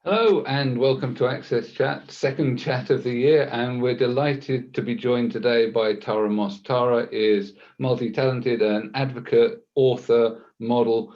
Hello and welcome to Access Chat, second chat of the year, and we're delighted to be joined today by Tara Moss. Tara is multi-talented, an advocate, author, model.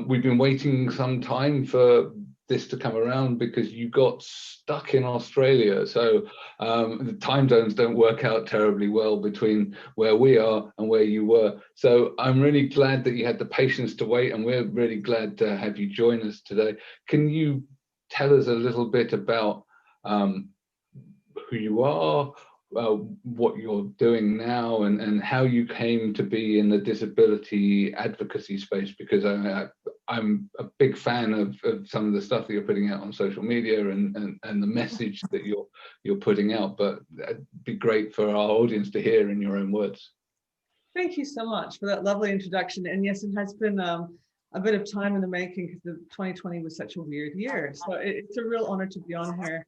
We've been waiting some time for this to come around because you got stuck in Australia, so the time zones don't work out terribly well between where we are and where you were. So I'm really glad that you had the patience to wait, and we're really glad to have you join us today. Can you tell us a little bit about who you are, what you're doing now, and how you came to be in the disability advocacy space? Because I'm a big fan of some of the stuff that you're putting out on social media and the message that you're putting out, but it'd be great for our audience to hear in your own words. Thank you so much for that lovely introduction. And yes, it has been a bit of time in the making because 2020 was such a weird year. So it's a real honor to be on here.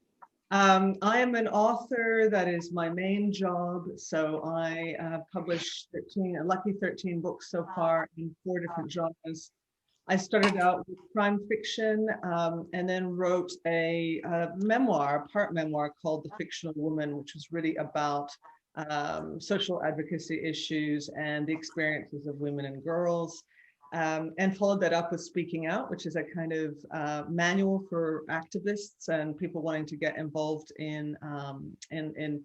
I am an author. That is my main job. So I have published a lucky 13 books so far in 4 different genres. I started out with crime fiction and then wrote a part memoir called The Fictional Woman, which was really about social advocacy issues and the experiences of women and girls. And followed that up with Speaking Out, which is a kind of manual for activists and people wanting to get involved in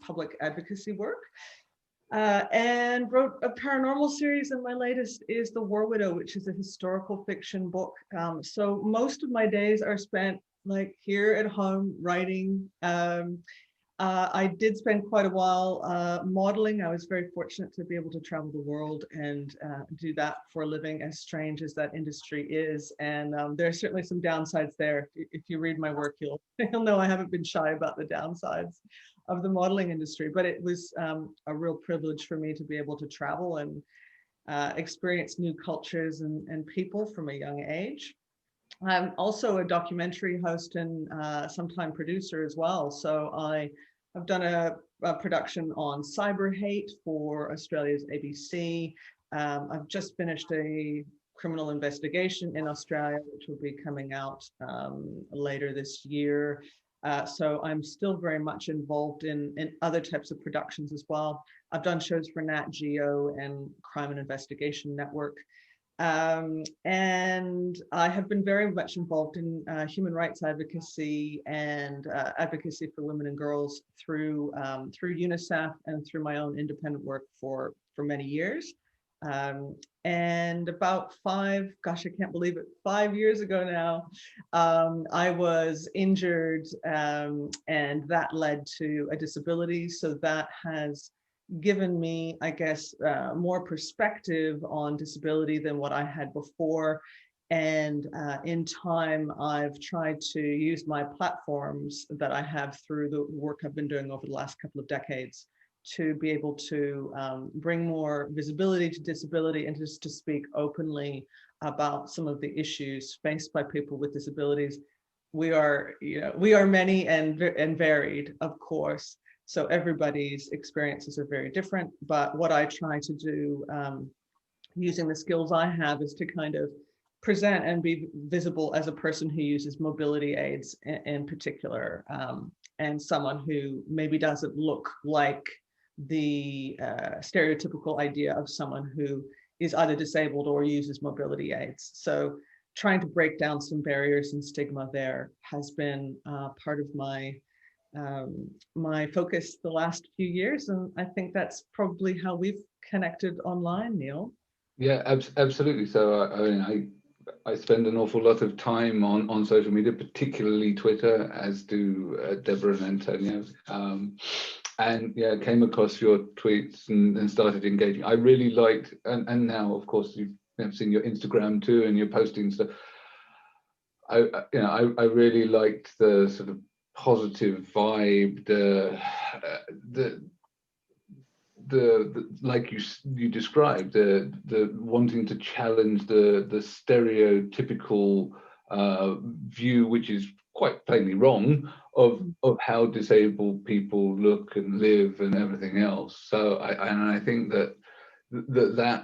public advocacy work. And wrote a paranormal series, and my latest is The War Widow, which is a historical fiction book. So most of my days are spent like here at home writing. I did spend quite a while modeling. I was very fortunate to be able to travel the world and do that for a living, as strange as that industry is. And there are certainly some downsides there. If you read my work, you'll know I haven't been shy about the downsides of the modeling industry. But it was a real privilege for me to be able to travel and experience new cultures and people from a young age. I'm also a documentary host and sometime producer as well. So I've done a production on cyber hate for Australia's ABC. I've just finished a criminal investigation in Australia, which will be coming out later this year. So I'm still very much involved in other types of productions as well. I've done shows for Nat Geo and Crime and Investigation Network. And I have been very much involved in human rights advocacy and advocacy for women and girls through UNICEF and through my own independent work for many years. And about 5 years ago now, I was injured and that led to a disability. So that has given me, I guess, more perspective on disability than what I had before. And in time, I've tried to use my platforms that I have through the work I've been doing over the last couple of decades to be able to bring more visibility to disability and just to speak openly about some of the issues faced by people with disabilities. We are many and varied, of course. So everybody's experiences are very different, but what I try to do using the skills I have is to kind of present and be visible as a person who uses mobility aids in particular, and someone who maybe doesn't look like the stereotypical idea of someone who is either disabled or uses mobility aids. So trying to break down some barriers and stigma there has been part of my focus the last few years, and I think that's probably how we've connected online, Neil. Yeah, absolutely. So I spend an awful lot of time on social media, particularly Twitter, as do Debra and Antonio. And yeah, came across your tweets and started engaging. I really liked, and now of course you've seen your Instagram too, and you're posting stuff. I really liked the sort of positive vibe, the like you described, the wanting to challenge the stereotypical view, which is quite plainly wrong, of how disabled people look and live and everything else. So I think that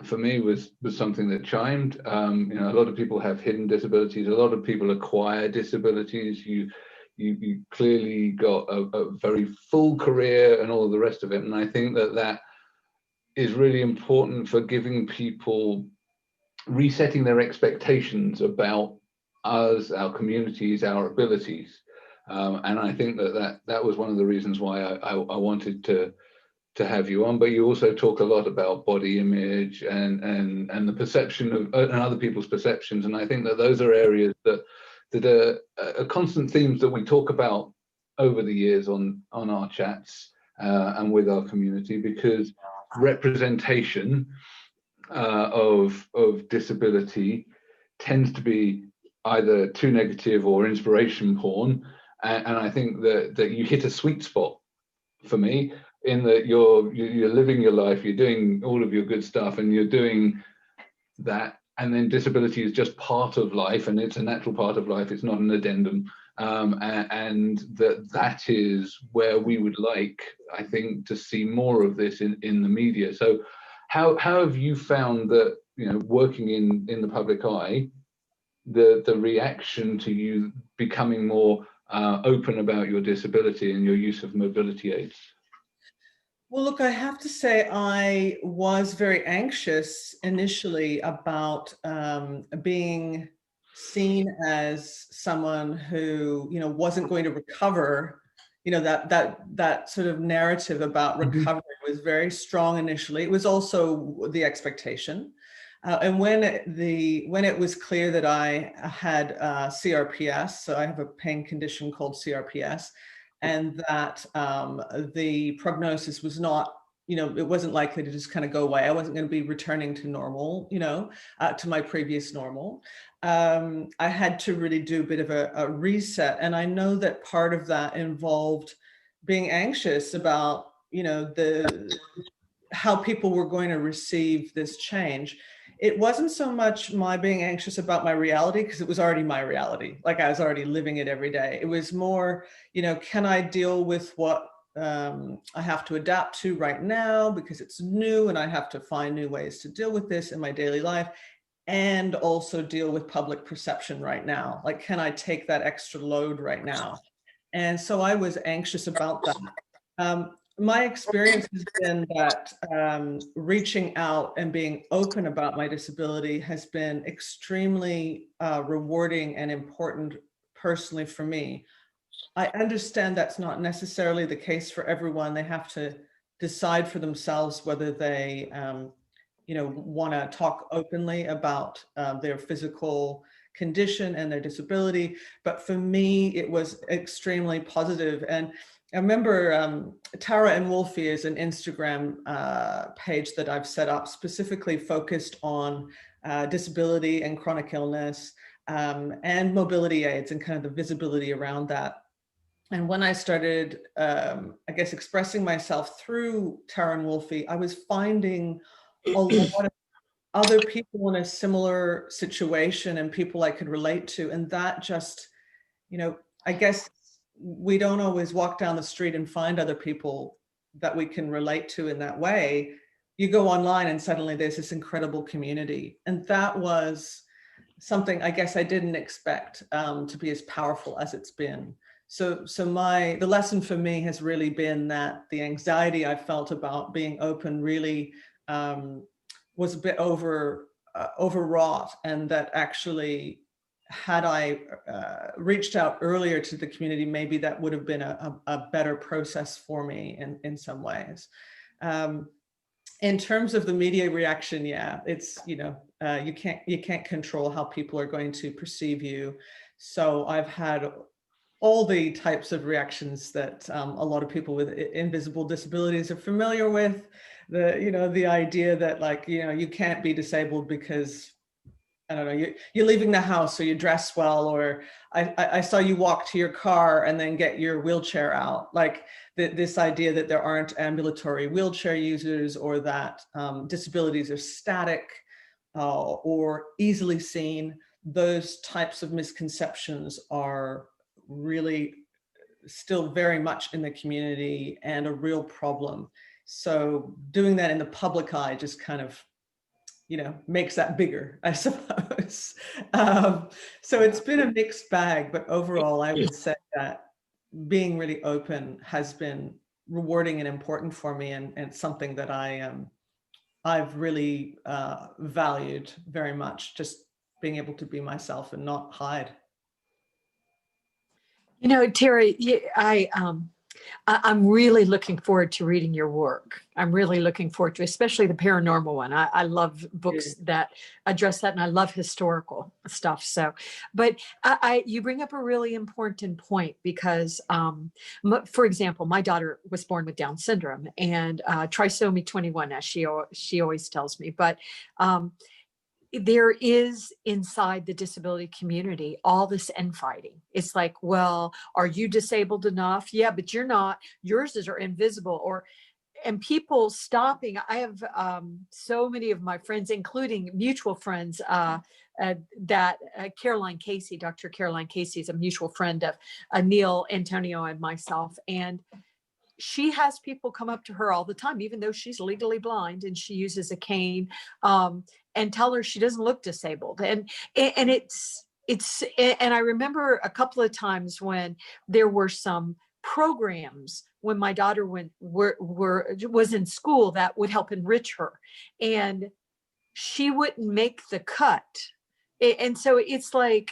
for me was something that chimed. A lot of people have hidden disabilities. A lot of people acquire disabilities. you clearly got a very full career and all the rest of it. And I think that that is really important for giving people, resetting their expectations about us, our communities, our abilities. And I think that was one of the reasons why I wanted to have you on. But you also talk a lot about body image and the perception of and other people's perceptions. And I think that those are areas that are constant themes that we talk about over the years on our chats and with our community, because representation of disability tends to be either too negative or inspiration porn. And I think that you hit a sweet spot for me, in that you're living your life, you're doing all of your good stuff, and you're doing that. And then disability is just part of life, and it's a natural part of life. It's not an addendum. And that is where we would like, I think, to see more of this in the media. So how have you found that, working in the public eye, the reaction to you becoming more open about your disability and your use of mobility aids? Well, look, I have to say I was very anxious initially about being seen as someone who, wasn't going to recover. That sort of narrative about recovery was very strong initially. It was also the expectation. And when it was clear that I had CRPS, so I have a pain condition called CRPS, and that the prognosis was not, it wasn't likely to just kind of go away. I wasn't going to be returning to normal, to my previous normal. I had to really do a bit of a reset. And I know that part of that involved being anxious about, how people were going to receive this change. It wasn't so much my being anxious about my reality, because it was already my reality. Like, I was already living it every day. It was more, can I deal with what I have to adapt to right now, because it's new and I have to find new ways to deal with this in my daily life, and also deal with public perception right now. Like, can I take that extra load right now? And so I was anxious about that. My experience has been that reaching out and being open about my disability has been extremely rewarding and important personally for me. I understand that's not necessarily the case for everyone. They have to decide for themselves whether they want to talk openly about their physical condition and their disability. But for me, it was extremely positive. And I remember Tara and Wolfie is an Instagram page that I've set up specifically focused on disability and chronic illness and mobility aids and kind of the visibility around that. And when I started, I guess, expressing myself through Tara and Wolfie, I was finding a lot of other people in a similar situation and people I could relate to. And that just, I guess, we don't always walk down the street and find other people that we can relate to in that way. You go online and suddenly there's this incredible community. And that was something I guess I didn't expect to be as powerful as it's been. So the lesson for me has really been that the anxiety I felt about being open really was a bit overwrought, and that actually, had I reached out earlier to the community, maybe that would have been a better process for me in some ways. In terms of the media reaction, yeah, it's, you can't control how people are going to perceive you. So I've had all the types of reactions that a lot of people with invisible disabilities are familiar with. The idea that, like, you can't be disabled because, I don't know, you're leaving the house, or you dress well, or I saw you walk to your car and then get your wheelchair out. Like this idea that there aren't ambulatory wheelchair users, or that disabilities are static or easily seen. Those types of misconceptions are really still very much in the community and a real problem. So doing that in the public eye just kind of makes that bigger, I suppose. So it's been a mixed bag, but overall, I would say that being really open has been rewarding and important for me, and something that I've really valued very much, just being able to be myself and not hide. Tara, I'm really looking forward to reading your work. I'm really looking forward to, especially the paranormal one. I love books that address that, and I love historical stuff. So, but you bring up a really important point because, for example, my daughter was born with Down syndrome and trisomy 21, as she always tells me. But there is inside the disability community all this infighting. It's like, well, are you disabled enough? Yeah, but you're not. Yours are invisible. And people stopping. I have so many of my friends, including mutual friends, that Caroline Casey, Dr. Caroline Casey, is a mutual friend of Neil, Antonio, and myself. And she has people come up to her all the time, even though she's legally blind and she uses a cane, and tell her she doesn't look disabled. And I remember a couple of times when there were some programs when my daughter was in school that would help enrich her, and she wouldn't make the cut. And so it's like,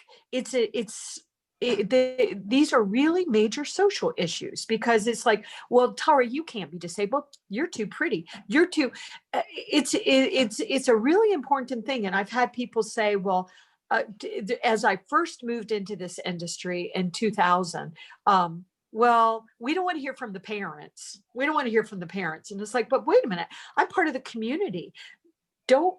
these are really major social issues, because it's like, well, Tara, you can't be disabled. You're too pretty. You're too. It's a really important thing. And I've had people say, well, as I first moved into this industry in 2000, well, we don't want to hear from the parents. We don't want to hear from the parents. And it's like, but wait a minute, I'm part of the community. Don't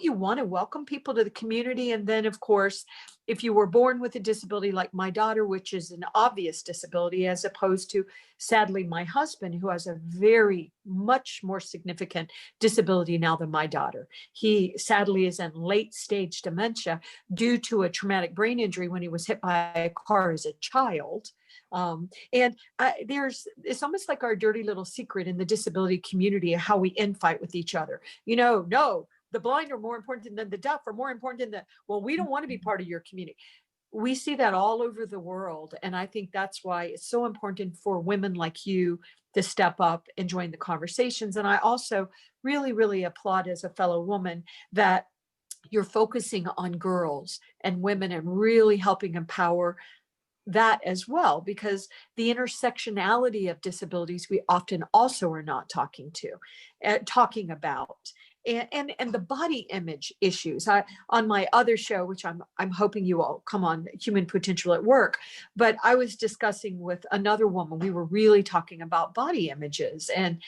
you want to welcome people to the community? And then, of course, if you were born with a disability like my daughter, which is an obvious disability, as opposed to, sadly, my husband, who has a very much more significant disability now than my daughter. He sadly is in late stage dementia due to a traumatic brain injury when he was hit by a car as a child. It's almost like our dirty little secret in the disability community of how we infight with each other. No, the blind are more important than the deaf, are more important than well, we don't want to be part of your community. We see that all over the world. And I think that's why it's so important for women like you to step up and join the conversations. And I also really, really applaud, as a fellow woman, that you're focusing on girls and women and really helping empower that as well, because the intersectionality of disabilities we often also are not talking about. And the body image issues. On my other show, which I'm hoping you all come on, Human Potential at Work, but I was discussing with another woman, we were really talking about body images and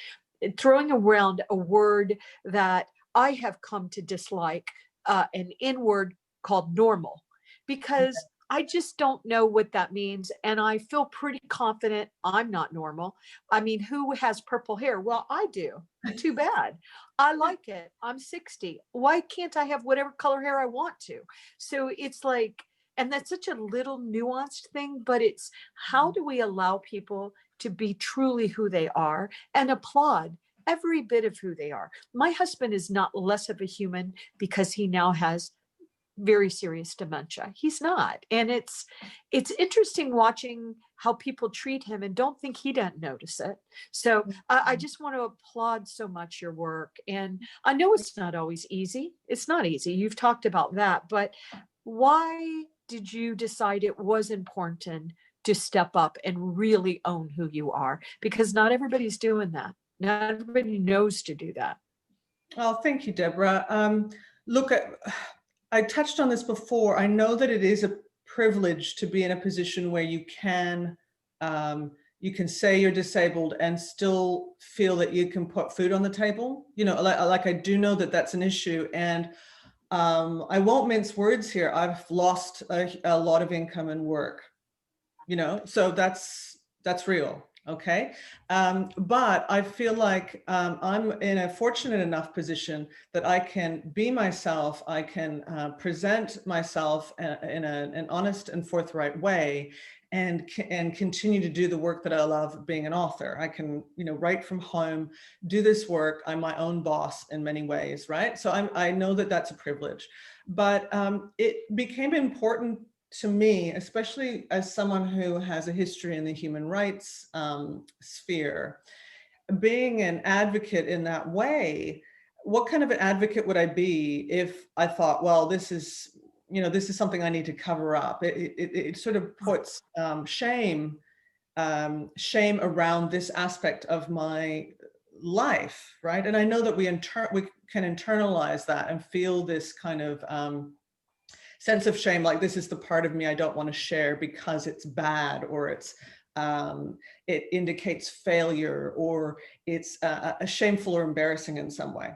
throwing around a word that I have come to dislike, an N word called normal, because I just don't know what that means. And I feel pretty confident I'm not normal. I mean, who has purple hair? Well, I do. Too bad. I like it. I'm 60. Why can't I have whatever color hair I want to? So it's like, and that's such a little nuanced thing, but it's how do we allow people to be truly who they are and applaud every bit of who they are? My husband is not less of a human because he now has very serious dementia. He's not. And it's interesting watching how people treat him and don't think he doesn't notice it. So I just want to applaud so much your work. And I know it's not always easy. It's not easy. You've talked about that, but why did you decide it was important to step up and really own who you are? Because not everybody's doing that. Not everybody knows to do that. Oh, thank you, Deborah. Look, I touched on this before. I know that it is a privilege to be in a position where you can say you're disabled and still feel that you can put food on the table. Like I do know that that's an issue, and I won't mince words here. I've lost a lot of income and work. So that's real. Okay. But I feel like I'm in a fortunate enough position that I can be myself. I can present myself in an honest and forthright way, and continue to do the work that I love, being an author. I can, write from home, do this work. I'm my own boss in many ways, right? So I know that that's a privilege, but it became important to me, especially as someone who has a history in the human rights sphere, being an advocate in that way. What kind of an advocate would I be if I thought, well, this is something I need to cover up? It sort of puts shame around this aspect of my life, right? And I know that we can internalize that and feel this kind of sense of shame, like this is the part of me I don't want to share because it's bad, or it indicates failure, or it's a shameful or embarrassing in some way.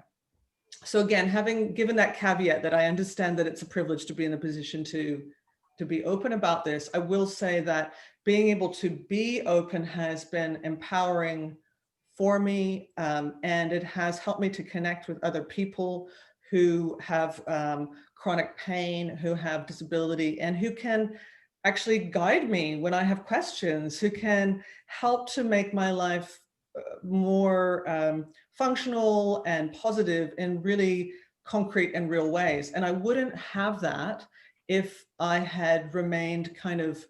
So again, having given that caveat that I understand that it's a privilege to be in a position to be open about this, I will say that being able to be open has been empowering for me, and it has helped me to connect with other people who have chronic pain, who have disability, and who can actually guide me when I have questions, who can help to make my life more functional and positive in really concrete and real ways. And I wouldn't have that if I had remained kind of,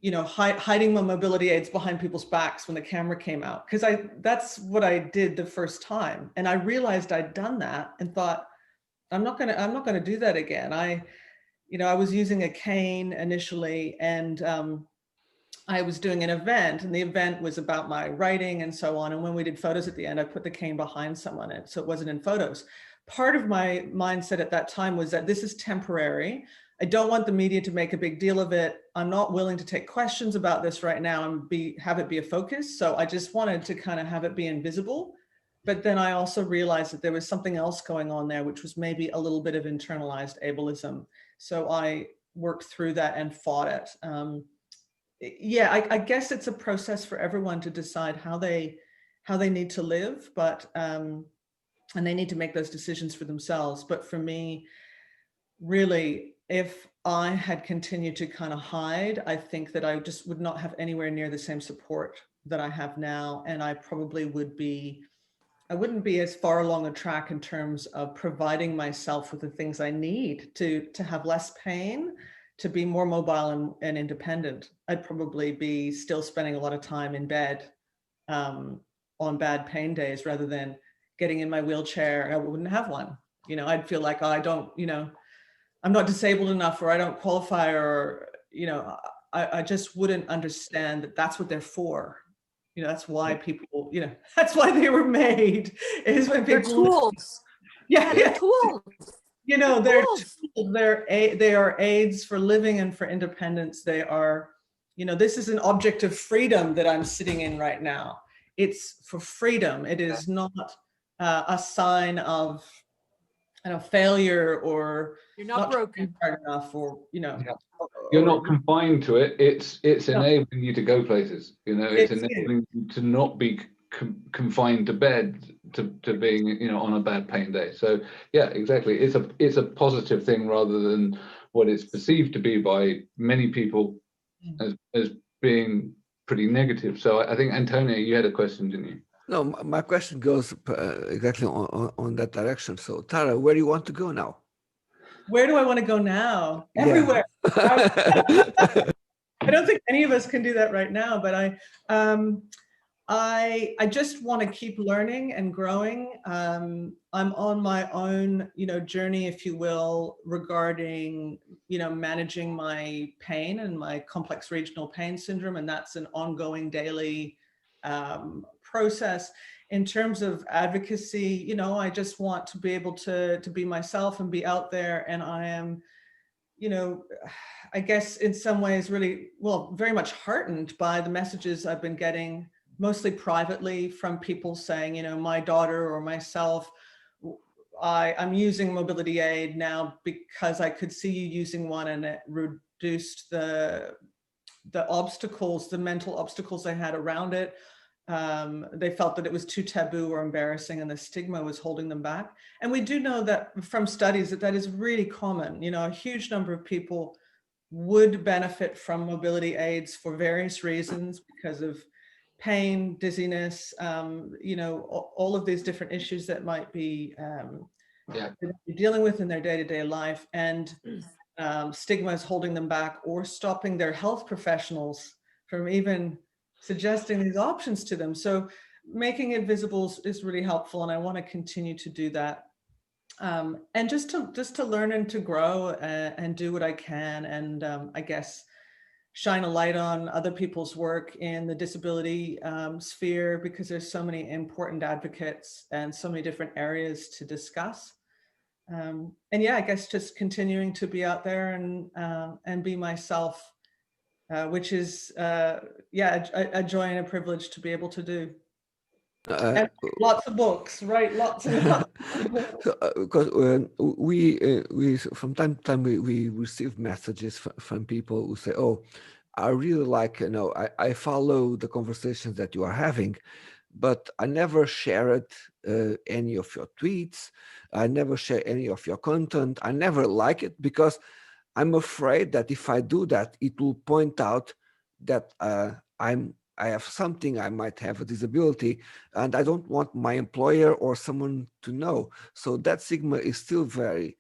hiding my mobility aids behind people's backs when the camera came out, because that's what I did the first time. And I realized I'd done that and thought, I'm not gonna do that again. I was using a cane initially, and I was doing an event, and the event was about my writing and so on. And when we did photos at the end, I put the cane behind someone, and so it wasn't in photos. Part of my mindset at that time was that this is temporary. I don't want the media to make a big deal of it. I'm not willing to take questions about this right now and have it be a focus. So I just wanted to kind of have it be invisible. But then I also realized that there was something else going on there, which was maybe a little bit of internalized ableism. So I worked through that and fought it. I guess it's a process for everyone to decide how they need to live, but and they need to make those decisions for themselves. But for me, really, if I had continued to kind of hide, I think that I just would not have anywhere near the same support that I have now. And I probably I wouldn't be as far along a track in terms of providing myself with the things I need to have less pain, to be more mobile and independent. I'd probably be still spending a lot of time in bed on bad pain days rather than getting in my wheelchair. I wouldn't have one. I'd feel like, oh, I'm not disabled enough, or I don't qualify, or, I just wouldn't understand that that's what they're for. That's why people, that's why they were made, is when people— They're tools. Yeah. Tools. They are aids for living and for independence. They are, this is an object of freedom that I'm sitting in right now. It's for freedom. It is not a sign of, failure, or you're not broken hard enough, or You're not confined to it. It's enabling you to go places. It's enabling you to not be confined to bed, to being on a bad pain day. So yeah, exactly. It's a positive thing rather than what it's perceived to be by many people as being pretty negative. So I think, Antonia, you had a question, didn't you? No, my question goes exactly on that direction. So Tara, where do you want to go now? Where do I want to go now? Everywhere. Yeah. I don't think any of us can do that right now, but I just want to keep learning and growing. I'm on my own, journey, if you will, regarding, managing my pain and my complex regional pain syndrome. And that's an ongoing daily process. In terms of advocacy, I just want to be able to be myself and be out there. And I am, I guess in some ways really, very much heartened by the messages I've been getting, mostly privately, from people saying, my daughter or myself, I'm using mobility aid now because I could see you using one, and it reduced the the obstacles, the mental obstacles they had around it. They felt that it was too taboo or embarrassing, and the stigma was holding them back. And we do know that from studies that that is really common. You know, a huge number of people would benefit from mobility aids for various reasons, because of pain, dizziness, you know, all of these different issues that might be dealing with in their day-to-day life. And stigma is holding them back or stopping their health professionals from even suggesting these options to them. So making it visible is really helpful, and I want to continue to do that. And just to learn and to grow and do what I can, and I guess shine a light on other people's work in the disability sphere, because there's so many important advocates and so many different areas to discuss. And yeah, I guess just continuing to be out there and be myself, which is yeah, a joy and a privilege to be able to do. And lots of books, right? Lots and lots of books. Because we from time to time we receive messages from people who say, "Oh, I really like, you know, I follow the conversations that you are having, but I never shared any of your tweets. I never share any of your content. I never like it because I'm afraid that if I do that, it will point out that I have something, I might have a disability, and I don't want my employer or someone to know." So that stigma is still very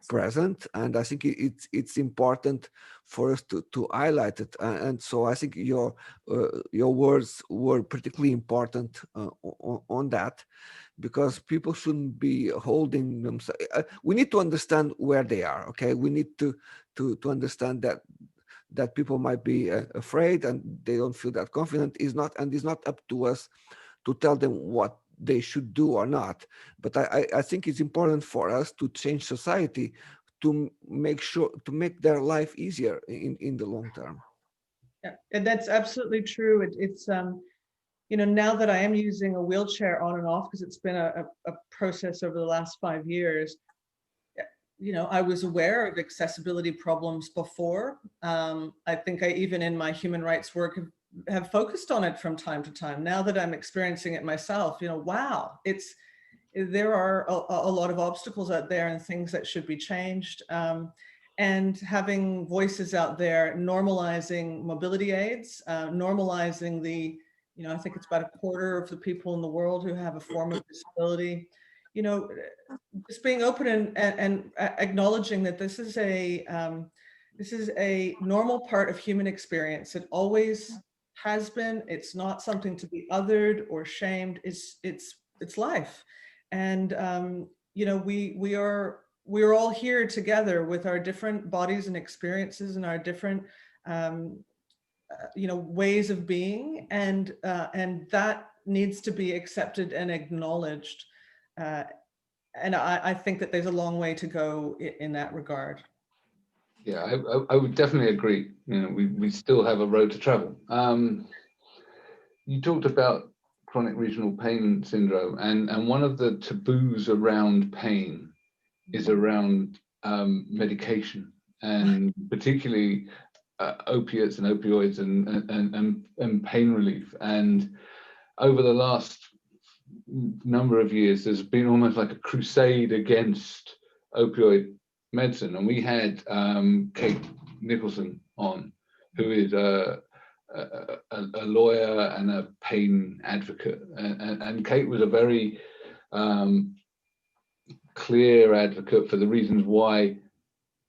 present, and I think it's important for us to highlight it. And so I think your words were particularly important on that, because people shouldn't be holding themselves. We need to understand where they are. Okay, we need to understand that people might be afraid and they don't feel that confident. It's not up to us to tell them what they should do or not. But I think it's important for us to change society to make their life easier in the long term. Yeah, and that's absolutely true. It's you know, now that I am using a wheelchair on and off, because it's been a process over the last 5 years, you know, I was aware of accessibility problems before. I think I even in my human rights work have focused on it from time to time. Now that I'm experiencing it myself, you know, wow, there are a lot of obstacles out there and things that should be changed. And having voices out there normalizing mobility aids, normalizing the, you know, I think it's about a quarter of the people in the world who have a form of disability. You know, just being open and acknowledging that this is a normal part of human experience. It always has been. It's not something to be othered or shamed. It's life, and you know, we're all here together with our different bodies and experiences and our different you know, ways of being, and that needs to be accepted and acknowledged. And I think that there's a long way to go in that regard. Yeah, I would definitely agree. You know, we still have a road to travel. You talked about chronic regional pain syndrome, and one of the taboos around pain is around medication, and particularly opiates and opioids and pain relief. And over the last number of years, there's been almost like a crusade against opioid medicine. And we had Kate Nicholson on, who is a lawyer and a pain advocate. And Kate was a very clear advocate for the reasons why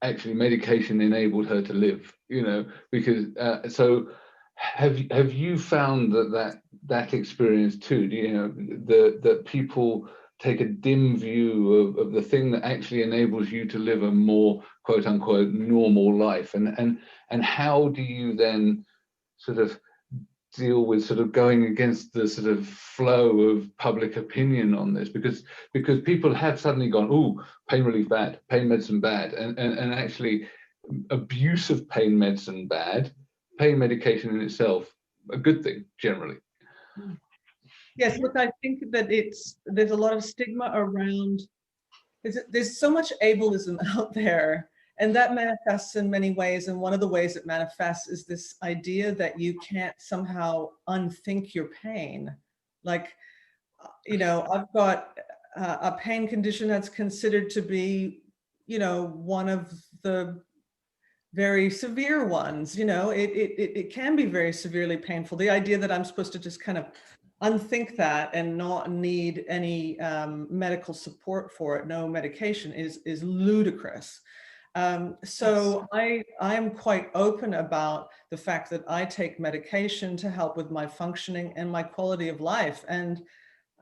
actually medication enabled her to live, you know, because so have you found that experience too? Do you know that people take a dim view of the thing that actually enables you to live a more quote unquote normal life, and how do you then sort of deal with sort of going against the sort of flow of public opinion on this, because people have suddenly gone, oh, pain relief bad, pain medicine bad, and actually abuse of pain medicine bad, pain medication in itself a good thing generally. Yes, look, I think that there's a lot of stigma around, there's so much ableism out there, And that manifests in many ways. And one of the ways it manifests is this idea that you can't somehow unthink your pain. Like, you know, I've got a pain condition that's considered to be, you know, one of the very severe ones. You know, it can be very severely painful. The idea that I'm supposed to just kind of unthink that and not need any medical support for it, no medication, is ludicrous. So I am quite open about the fact that I take medication to help with my functioning and my quality of life. And,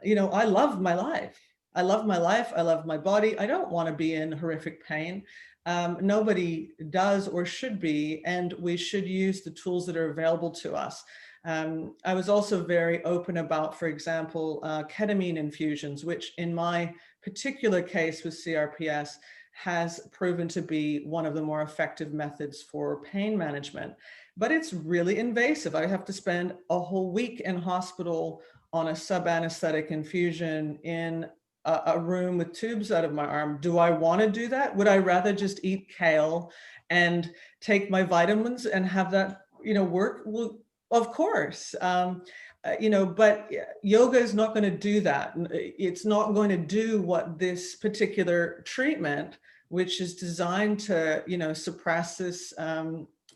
you know, I love my life. I love my life. I love my body. I don't want to be in horrific pain. Nobody does or should be, and we should use the tools that are available to us. I was also very open about, for example, ketamine infusions, which in my particular case with CRPS has proven to be one of the more effective methods for pain management. But it's really invasive. I have to spend a whole week in hospital on a sub-anesthetic infusion in a room with tubes out of my arm. Do I want to do that? Would I rather just eat kale and take my vitamins and have that, you know, work? Well, of course. You know, but yoga is not going to do that. It's not going to do what this particular treatment, which is designed to, you know, suppress this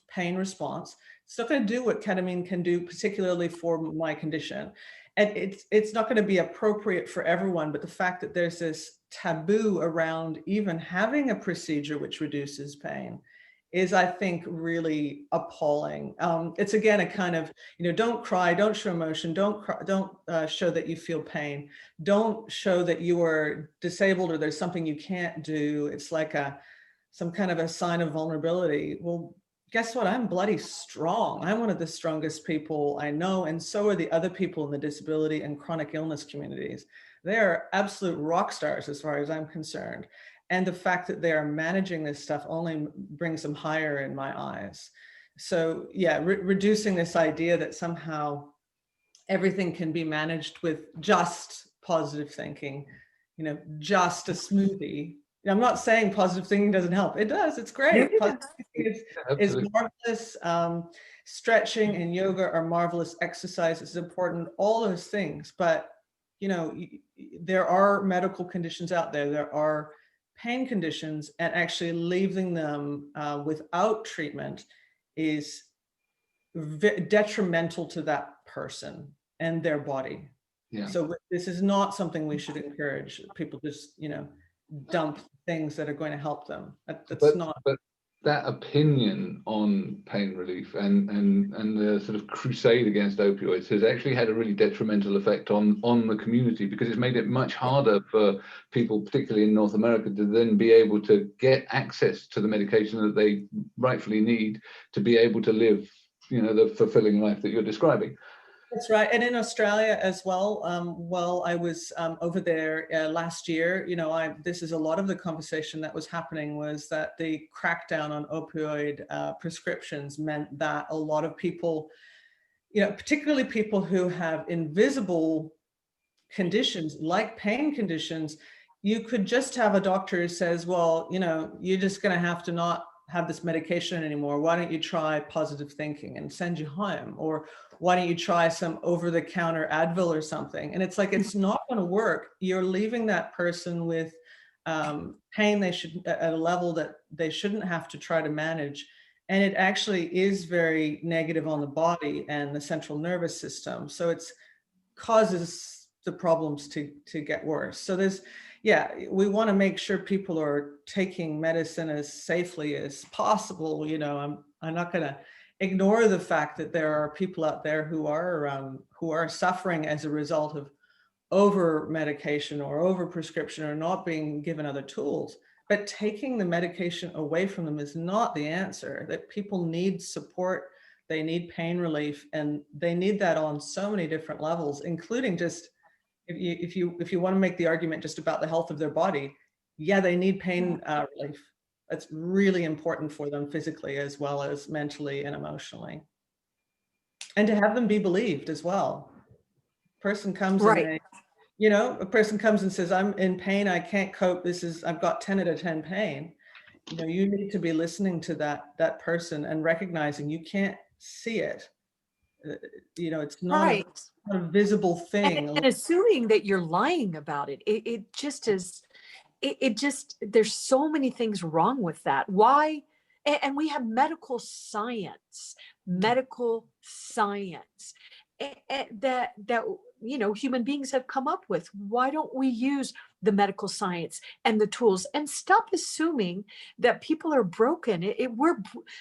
pain response. It's not going to do what ketamine can do, particularly for my condition. And it's not going to be appropriate for everyone, but the fact that there's this taboo around even having a procedure which reduces pain is, I think, really appalling. It's again a kind of, you know, don't cry, don't show emotion, don't cry, don't show that you feel pain, don't show that you are disabled or there's something you can't do. It's like some kind of a sign of vulnerability. Well, guess what? I'm bloody strong. I'm one of the strongest people I know, and so are the other people in the disability and chronic illness communities. They are absolute rock stars as far as I'm concerned. And the fact that they are managing this stuff only brings them higher in my eyes. So yeah, reducing this idea that somehow everything can be managed with just positive thinking, you know, just a smoothie. I'm not saying positive thinking doesn't help. It does, it's great. Yeah. Positive thinking is marvelous. Stretching and yoga are marvelous. Exercise is important, all those things. But, you know, there are medical conditions out there. There are pain conditions, and actually leaving them without treatment is detrimental to that person and their body. Yeah. So this is not something we should encourage. People just, you know, dump things that are going to help them. That's not. But that opinion on pain relief and the sort of crusade against opioids has actually had a really detrimental effect on the community, because it's made it much harder for people, particularly in North America, to then be able to get access to the medication that they rightfully need to be able to live, you know, the fulfilling life that you're describing. That's right. And in Australia as well, while I was over there last year, you know, this is a lot of the conversation that was happening, was that the crackdown on opioid prescriptions meant that a lot of people, you know, particularly people who have invisible conditions like pain conditions, you could just have a doctor who says, well, you know, you're just going to have to not have this medication anymore. Why don't you try positive thinking, and send you home? Or why don't you try some over-the-counter Advil or something? And it's like, it's not going to work. You're leaving that person with pain they should, at a level that they shouldn't have to try to manage. And it actually is very negative on the body and the central nervous system. So it's causes the problems to get worse. So there's, yeah, we want to make sure people are taking medicine as safely as possible. You know, I'm not going to ignore the fact that there are people out there who are suffering as a result of over medication or over prescription, or not being given other tools. But taking the medication away from them is not the answer. That people need support, they need pain relief, and they need that on so many different levels, including just, if you want to make the argument just about the health of their body, yeah, they need pain relief. That's really important for them physically as well as mentally and emotionally. And to have them be believed as well. Person comes right. A person comes and says, I'm in pain, I can't cope, I've got 10 out of 10 pain. You know, you need to be listening to that person and recognizing you can't see it. You know, it's not Right. a visible thing. And assuming that you're lying about it, it just is, it just, there's so many things wrong with that. Why? And we have medical science that you know, human beings have come up with. Why don't we use the medical science and the tools and stop assuming that people are broken?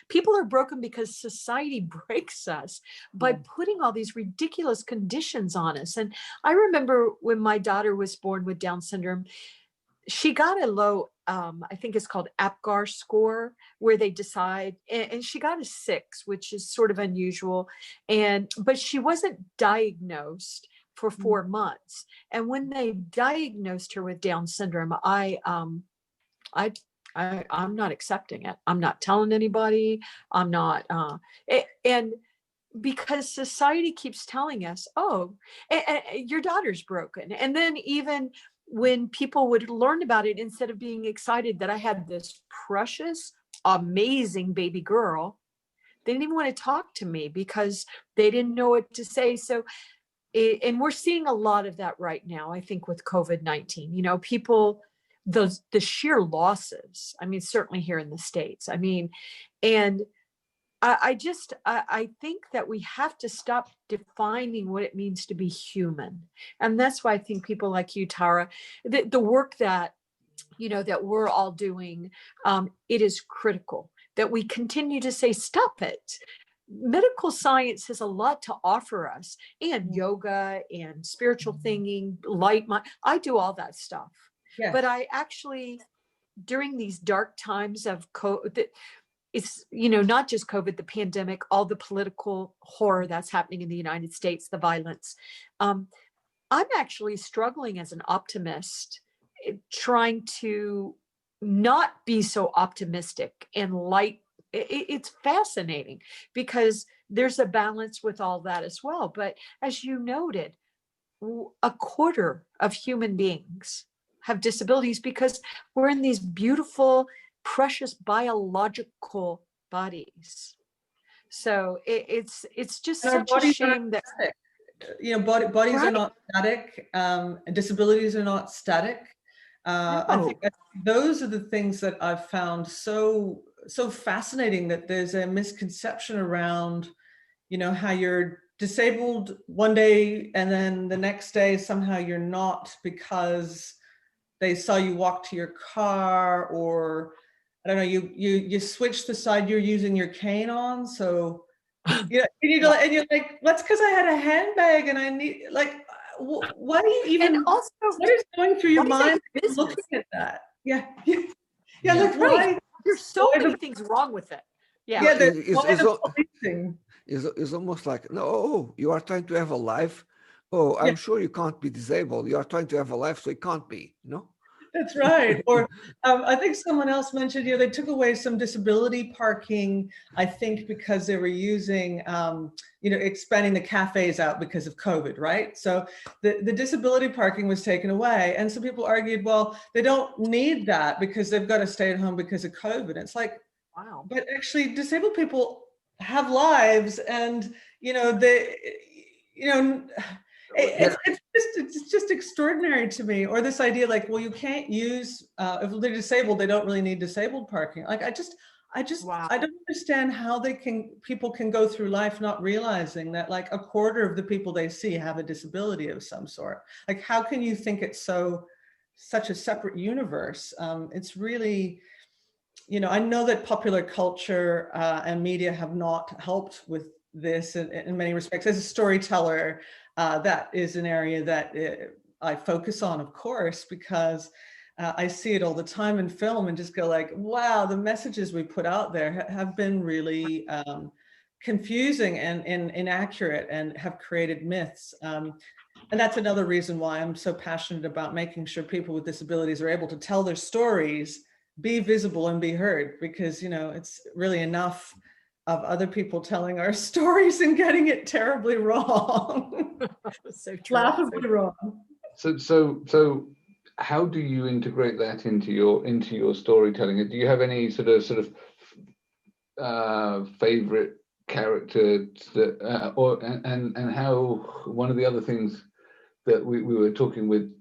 People are broken because society breaks us by putting all these ridiculous conditions on us. And I remember when my daughter was born with Down syndrome, she got a low, I think it's called APGAR score, where they decide, and she got a 6, which is sort of unusual. But she wasn't diagnosed for 4 months. And when they diagnosed her with Down syndrome, I'm not accepting it. I'm not telling anybody. I'm not, and because society keeps telling us, oh, your daughter's broken. And then even when people would learn about it, instead of being excited that I had this precious, amazing baby girl, they didn't even want to talk to me because they didn't know what to say. So, and we're seeing a lot of that right now, I think, with COVID-19. You know, people, the sheer losses, I mean, certainly here in the States, I mean, and I think that we have to stop defining what it means to be human. And that's why I think people like you, Tara, the work that, you know, that we're all doing, it is critical that we continue to say, stop it. Medical science has a lot to offer us, and yoga and spiritual thinking, light mind. I do all that stuff. Yes. But I actually, during these dark times of COVID, it's, you know, not just COVID, the pandemic, all the political horror that's happening in the United States, the violence. I'm actually struggling as an optimist, trying to not be so optimistic and light. It's fascinating because there's a balance with all that as well. But as you noted, a quarter of human beings have disabilities because we're in these beautiful, precious biological bodies. So it's just such a shame that, you know, bodies right. are not static, and disabilities are not static. No. I think those are the things that I've found so fascinating, that there's a misconception around, you know, how you're disabled one day and then the next day somehow you're not because they saw you walk to your car, or I don't know, you switch the side you're using your cane on. So yeah, and you're like, that's because I had a handbag and I need, like, why do you even, and also, what is going through your mind business? looking at that? Yeah. Like, right. why? There's so many things wrong with it. Yeah. Yeah, it's almost like, no, you are trying to have a life. Oh, I'm sure you can't be disabled. You are trying to have a life, so it can't be, no? That's right. Or I think someone else mentioned, you know, they took away some disability parking, I think because they were using, you know, expanding the cafes out because of COVID, right? So the disability parking was taken away. And some people argued, well, they don't need that because they've got to stay at home because of COVID. It's like, wow. But actually disabled people have lives, and, you know, they, you know, it's just extraordinary to me. Or this idea, like, well, you can't use, if they're disabled, they don't really need disabled parking. Like, Wow. I don't understand how people can go through life not realizing that, like, a quarter of the people they see have a disability of some sort. Like, how can you think it's such a separate universe? It's really, you know, I know that popular culture and media have not helped with this in many respects. As a storyteller, that is an area that I focus on, of course, because I see it all the time in film and just go like, wow, the messages we put out there have been really confusing and inaccurate and have created myths. And that's another reason why I'm so passionate about making sure people with disabilities are able to tell their stories, be visible and be heard, because, you know, it's really enough of other people telling our stories and getting it terribly wrong. So true. Laughably wrong. So how do you integrate that into your storytelling? Do you have any sort of favorite character that, and how one of the other things that we were talking with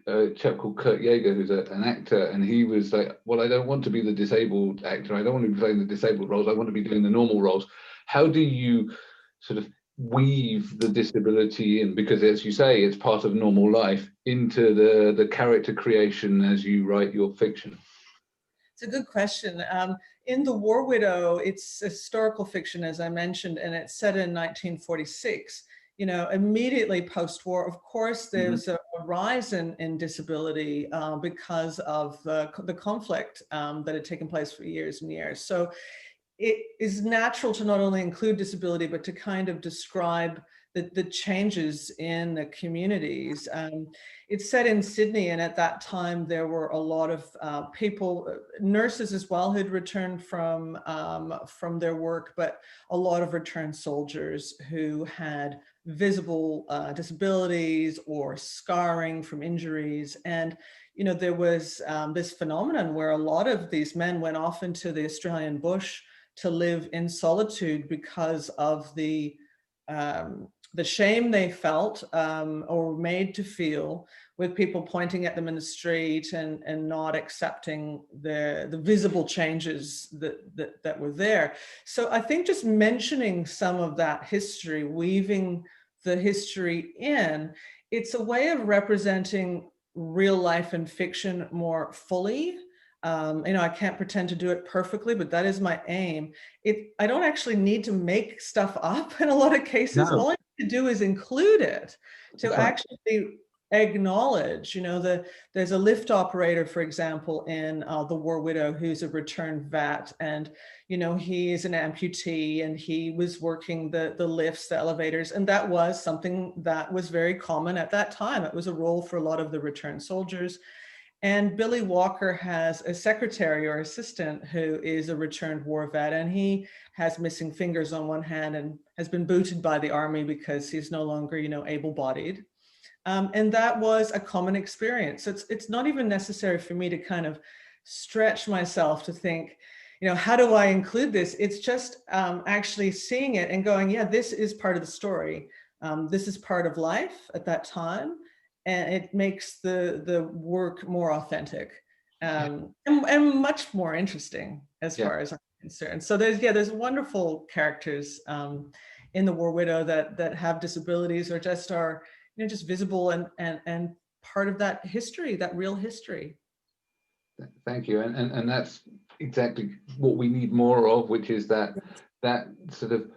a chap called Kurt Yeager, who's an actor, and he was like, well, I don't want to be the disabled actor. I don't want to be playing the disabled roles. I want to be doing the normal roles. How do you sort of weave the disability in? Because as you say, it's part of normal life into the character creation as you write your fiction. It's a good question. In The War Widow, it's historical fiction, as I mentioned, and it's set in 1946. You know, immediately post-war, of course, there's a rise in disability because of the conflict that had taken place for years and years. So it is natural to not only include disability, but to kind of describe the changes in the communities. It's set in Sydney, and at that time there were a lot of people, nurses as well, who'd returned from their work, but a lot of returned soldiers who had visible disabilities or scarring from injuries. And you know, there was this phenomenon where a lot of these men went off into the Australian bush to live in solitude because of the shame they felt or were made to feel with people pointing at them in the street and not accepting the visible changes that were there. So I think just mentioning some of that history, weaving the history in, it's a way of representing real life and fiction more fully. You know, I can't pretend to do it perfectly, but that is my aim. I don't actually need to make stuff up in a lot of cases. No. All I need to do is include it to That's right. actually acknowledge, you know, there's a lift operator, for example, in The War Widow, who's a returned vet, and, you know, he is an amputee and he was working the lifts, the elevators, and that was something that was very common at that time. It was a role for a lot of the returned soldiers. And Billy Walker has a secretary or assistant who is a returned war vet, and he has missing fingers on one hand and has been booted by the army because he's no longer, you know, able-bodied. And that was a common experience. So it's not even necessary for me to kind of stretch myself to think, you know, how do I include this? It's just actually seeing it and going, yeah, this is part of the story. This is part of life at that time. And it makes the work more authentic and much more interesting as far as I'm concerned. So there's wonderful characters in The War Widow that have disabilities or just are, you know, just visible and part of that history, that real history. Thank you, and that's exactly what we need more of, which is that sort of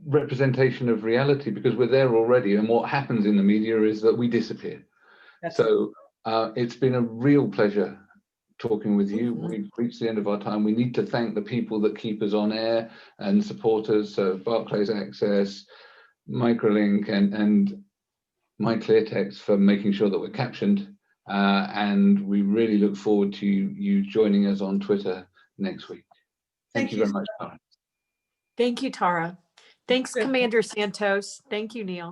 representation of reality, because we're there already, and what happens in the media is that we disappear. So it's been a real pleasure talking with you. We've reached the end of our time. We need to thank the people that keep us on air and support us, so Barclays Access, Microlink, and MyClearText for making sure that we're captioned, and we really look forward to you joining us on Twitter next week. Thank you very much, Tara. Thank you, Tara. Thanks, Commander Santos. Thank you, Neil.